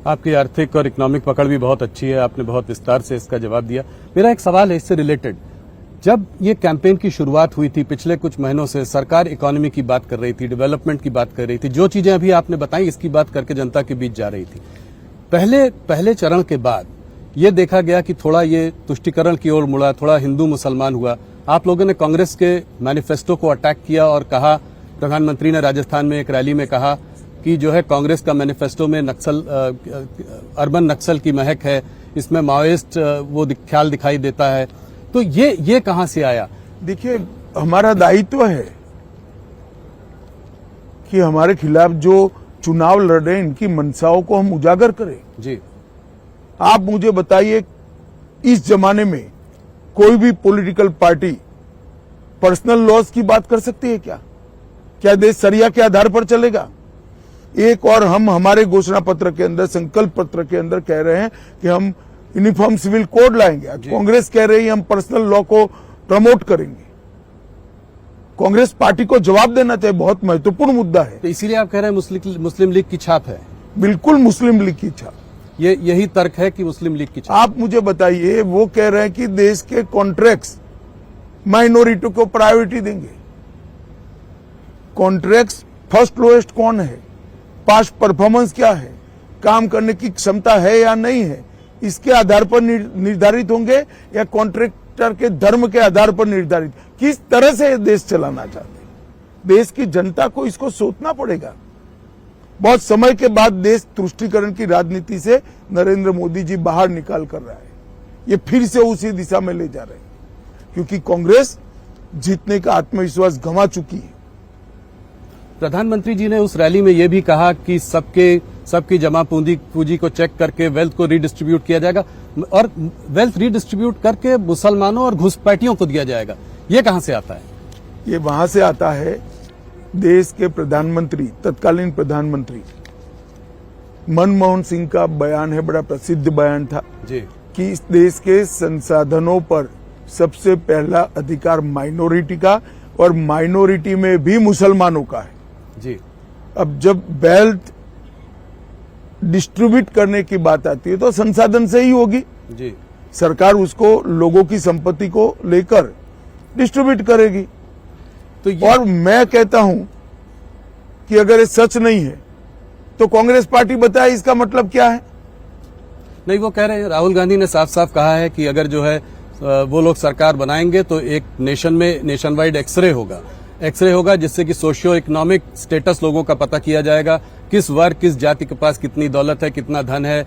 आपकी आर्थिक और इकोनॉमिक पकड़ भी बहुत अच्छी है, आपने बहुत विस्तार से इसका जवाब दिया। मेरा एक सवाल है इससे रिलेटेड, जब ये कैंपेन की शुरुआत हुई थी पिछले कुछ महीनों से सरकार इकोनॉमी की बात कर रही थी, डेवलपमेंट की बात कर रही थी, जो चीजें अभी आपने बताई इसकी बात करके जनता के बीच जा रही थी। पहले चरण के बाद ये देखा गया कि थोड़ा ये तुष्टीकरण की ओर मुड़ा, थोड़ा हिंदू मुसलमान हुआ। आप लोगों ने कांग्रेस के मैनिफेस्टो को अटैक किया और कहा, प्रधानमंत्री ने राजस्थान में एक रैली में कहा कि जो है कांग्रेस का मैनिफेस्टो में अर्बन नक्सल की महक है, इसमें माओइस्ट वो ख्याल दिखाई देता है। तो ये कहां से आया? देखिए, हमारा दायित्व है कि हमारे खिलाफ जो चुनाव लड़ रहे हैं इनकी मंशाओं को हम उजागर करें। जी, आप मुझे बताइए, इस जमाने में कोई भी पॉलिटिकल पार्टी पर्सनल लॉस की बात कर सकती है क्या? क्या देश सरिया के आधार पर चलेगा? एक और हम हमारे घोषणा पत्र के अंदर, संकल्प पत्र के अंदर कह रहे हैं कि हम यूनिफॉर्म सिविल कोड लाएंगे। कांग्रेस कह रही है हम पर्सनल लॉ को प्रमोट करेंगे। कांग्रेस पार्टी को जवाब देना चाहिए, बहुत महत्वपूर्ण मुद्दा है। तो इसीलिए आप कह रहे हैं मुस्लिम लीग की छाप है? बिल्कुल मुस्लिम लीग की छाप। यही तर्क है कि मुस्लिम लीग की छाप। आप मुझे बताइए, वो कह रहे हैं कि देश के कॉन्ट्रैक्ट्स माइनॉरिटी को प्रायोरिटी देंगे। कॉन्ट्रैक्ट्स फर्स्ट लोएस्ट कौन है, पास्ट परफॉर्मेंस क्या है, काम करने की क्षमता है या नहीं है, इसके आधार पर निर्धारित होंगे या कॉन्ट्रैक्टर के धर्म के आधार पर निर्धारित? किस तरह से देश चलाना चाहते हैं? देश की जनता को इसको सोचना पड़ेगा। बहुत समय के बाद देश तुष्टीकरण की राजनीति से नरेंद्र मोदी जी बाहर निकाल कर रहा है। ये फिर से उसी दिशा में ले जा रहे हैं, क्योंकि कांग्रेस जीतने का आत्मविश्वास गंवा चुकी है। प्रधानमंत्री जी ने उस रैली में यह भी कहा कि सबकी जमा पूंजी को चेक करके वेल्थ को रिडिस्ट्रीब्यूट किया जाएगा और वेल्थ रिडिस्ट्रीब्यूट करके मुसलमानों और घुसपैठियों को दिया जाएगा। ये कहां से आता है? ये वहां से आता है, देश के प्रधानमंत्री, तत्कालीन प्रधानमंत्री मनमोहन सिंह का बयान है, बड़ा प्रसिद्ध बयान था जी, कि इस देश के संसाधनों पर सबसे पहला अधिकार माइनॉरिटी का और माइनॉरिटी में भी मुसलमानों का है जी। अब जब वेल्थ डिस्ट्रीब्यूट करने की बात आती है तो संसाधन से ही होगी जी। सरकार उसको लोगों की संपत्ति को लेकर डिस्ट्रीब्यूट करेगी। तो और मैं कहता हूं कि अगर ये सच नहीं है तो कांग्रेस पार्टी बताए इसका मतलब क्या है? नहीं, वो कह रहे हैं, राहुल गांधी ने साफ साफ कहा है कि अगर जो है वो लोग सरकार बनाएंगे तो एक नेशन वाइड एक्सरे होगा जिससे कि सोशियो इकोनॉमिक स्टेटस लोगों का पता किया जाएगा, किस वर्ग किस जाति के पास कितनी दौलत है, कितना धन है,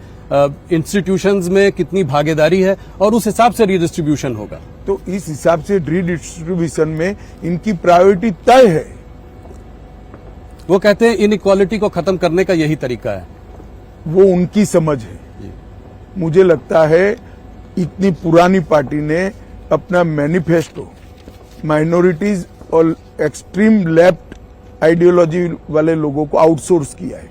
इंस्टीट्यूशंस में कितनी भागीदारी है, और उस हिसाब से रिडिस्ट्रीब्यूशन होगा। तो इस हिसाब से रिडिस्ट्रीब्यूशन में इनकी प्रायोरिटी तय है। वो कहते हैं इनइक्वालिटी को खत्म करने का यही तरीका है। वो उनकी समझ है। मुझे लगता है इतनी पुरानी पार्टी ने अपना मैनिफेस्टो माइनॉरिटीज और एक्सट्रीम लेफ्ट आइडियोलॉजी वाले लोगों को आउटसोर्स किया है।